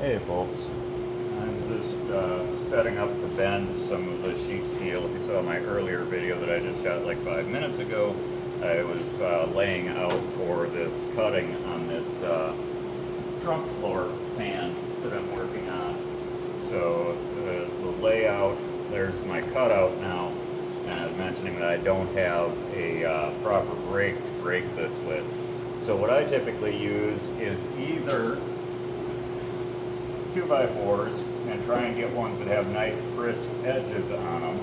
Hey folks, I'm just setting up to bend some of the sheet steel. If you saw my earlier video that I just shot like 5 minutes ago, I was laying out for this cutting on this trunk floor pan that I'm working on. So the layout, there's my cutout now, and I was mentioning that I don't have a proper brake to break this with. So what I typically use is either 2x4s and try and get ones that have nice crisp edges on them,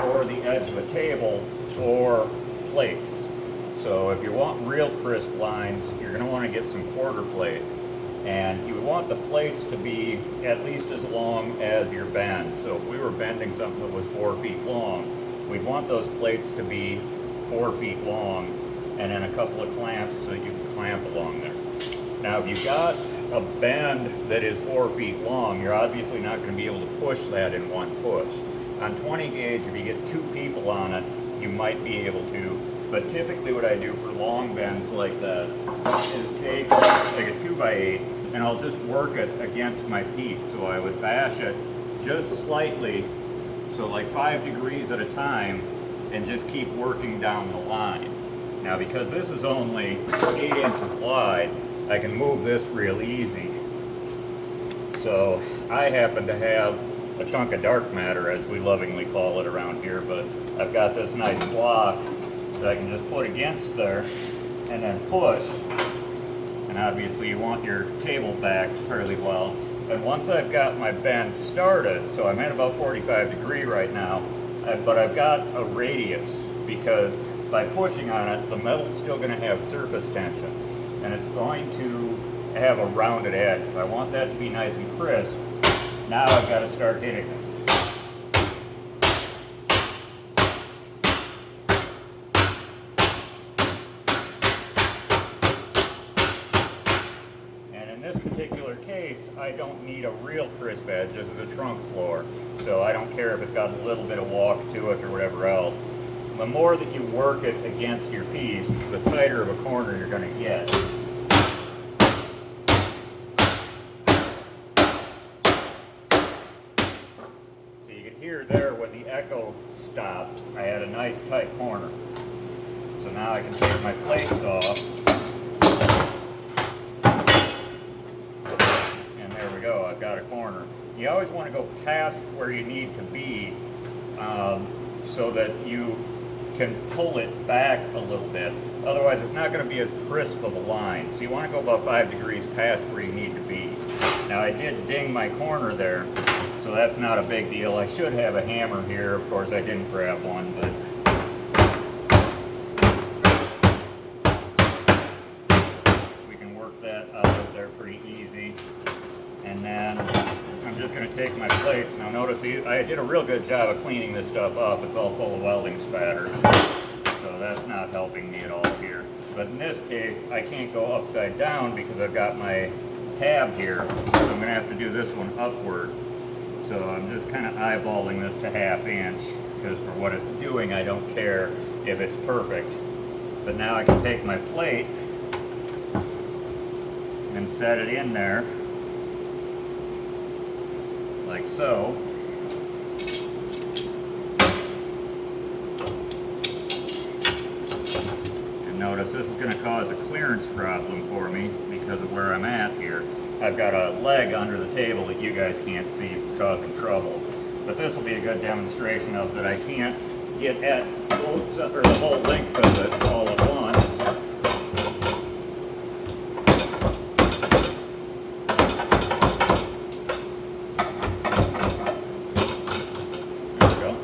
or the edge of a table, or plates. So if you want real crisp lines, you're going to want to get some quarter plate, and you want the plates to be at least as long as your bend. So if we were bending something that was 4 feet long, we'd want those plates to be 4 feet long, and then a couple of clamps so you can clamp along there. Now if you've got a bend that is 4 feet long, you're obviously not going to be able to push that in one push. On 20 gauge, if you get 2 people on it, you might be able to, but typically what I do for long bends like that is take like a 2x8 and I'll just work it against my piece. So I would bash it just slightly, so like 5 degrees at a time, and just keep working down the line. Now because this is only 8 inches wide, I can move this real easy. So I happen to have a chunk of dark matter, as we lovingly call it around here, but I've got this nice block that I can just put against there and then push. And obviously you want your table backed fairly well. And once I've got my bend started, so I'm at about 45 degree right now, but I've got a radius, because by pushing on it, the metal's still going to have surface tension, and it's going to have a rounded edge. If I want that to be nice and crisp, now I've got to start hitting it. And in this particular case, I don't need a real crisp edge. This is a trunk floor, so I don't care if it's got a little bit of walk to it or whatever else. The more that you work it against your piece, the tighter of a corner you're going to get. Here, there, when the echo stopped, I had a nice tight corner. So now I can take my plates off, and there we go, I've got a corner. You always want to go past where you need to be, so that you can pull it back a little bit. Otherwise it's not going to be as crisp of a line. So you want to go about 5 degrees past where you need to be. Now I did ding my corner there, so that's not a big deal. I should have a hammer here. Of course, I didn't grab one, but we can work that out of there pretty easy. And then I'm just going to take my plates. Now notice I did a real good job of cleaning this stuff up. It's all full of welding spatter, so that's not helping me at all here. But in this case, I can't go upside down because I've got my tab here. So I'm going to have to do this one upward. So I'm just kind of eyeballing this to 1/2 inch, because for what it's doing, I don't care if it's perfect. But now I can take my plate and set it in there, like so. And notice this is going to cause a clearance problem for me because of where I'm at here. I've got a leg under the table that you guys can't see. It's causing trouble. But this will be a good demonstration of that I can't get at both, or the whole length of it all at once. There we go.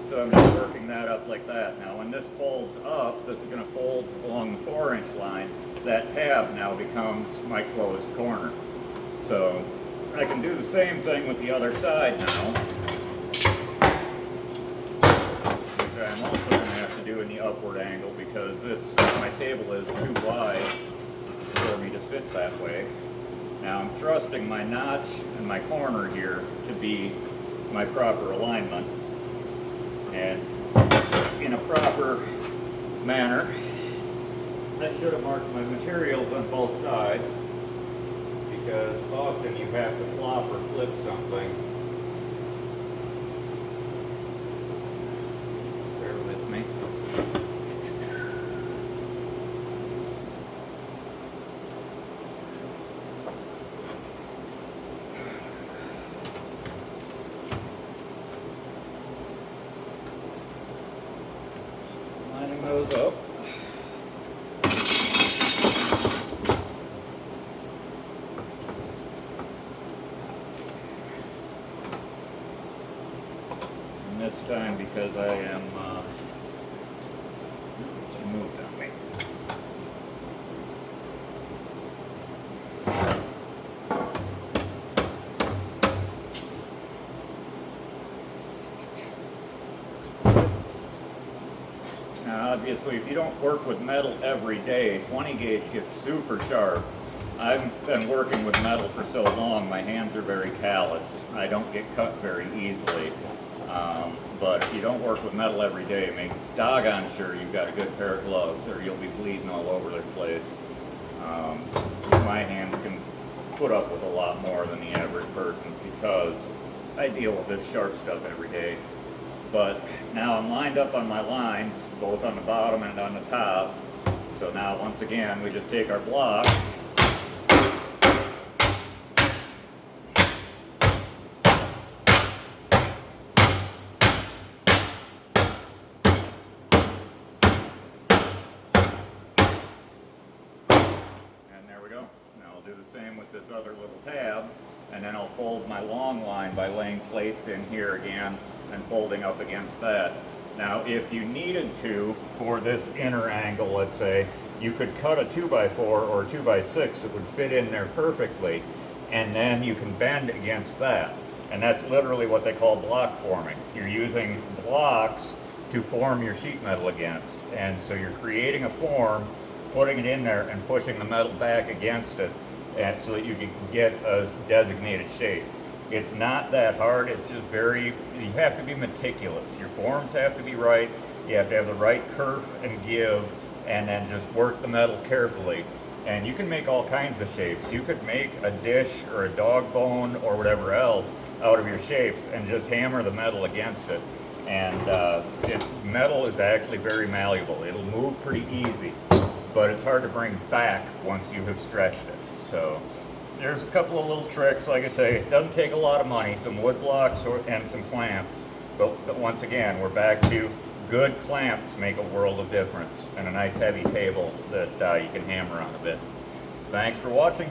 So I'm just working that up like that. Now when this folds up, this is going to fold along the 4-inch line. That tab now becomes my closed corner. So I can do the same thing with the other side now, which I'm also going to have to do in the upward angle, because my table is too wide for me to sit that way. Now I'm trusting my notch and my corner here to be my proper alignment. And in a proper manner. I should have marked my materials on both sides, because often you have to flop or flip something. Bear with me. Lining those up. This time, because I am she moved on me. Now obviously if you don't work with metal every day, 20 gauge gets super sharp. I've been working with metal for so long, my hands are very callous. I don't get cut very easily. But if you don't work with metal every day, make doggone sure you've got a good pair of gloves, or you'll be bleeding all over the place. My hands can put up with a lot more than the average person's, because I deal with this sharp stuff every day. But now I'm lined up on my lines, both on the bottom and on the top. So now once again, we just take our block, and there we go. Now I'll do the same with this other little tab, and then I'll fold my long line by laying plates in here again and folding up against that. Now if you needed to, for this inner angle, let's say, you could cut a 2x4 or 2x6 that would fit in there perfectly, and then you can bend against that. And that's literally what they call block forming. You're using blocks to form your sheet metal against. And so you're creating a form, putting it in there, and pushing the metal back against it, and so that you can get a designated shape. It's not that hard, it's just you have to be meticulous. Your forms have to be right, you have to have the right kerf and give, and then just work the metal carefully. And you can make all kinds of shapes. You could make a dish or a dog bone or whatever else out of your shapes and just hammer the metal against it. And metal is actually very malleable. It'll move pretty easy, but it's hard to bring back once you have stretched it. So there's a couple of little tricks. Like I say, it doesn't take a lot of money, some wood blocks and some clamps. But once again, we're back to good clamps make a world of difference, and a nice heavy table that you can hammer on a bit. Thanks for watching.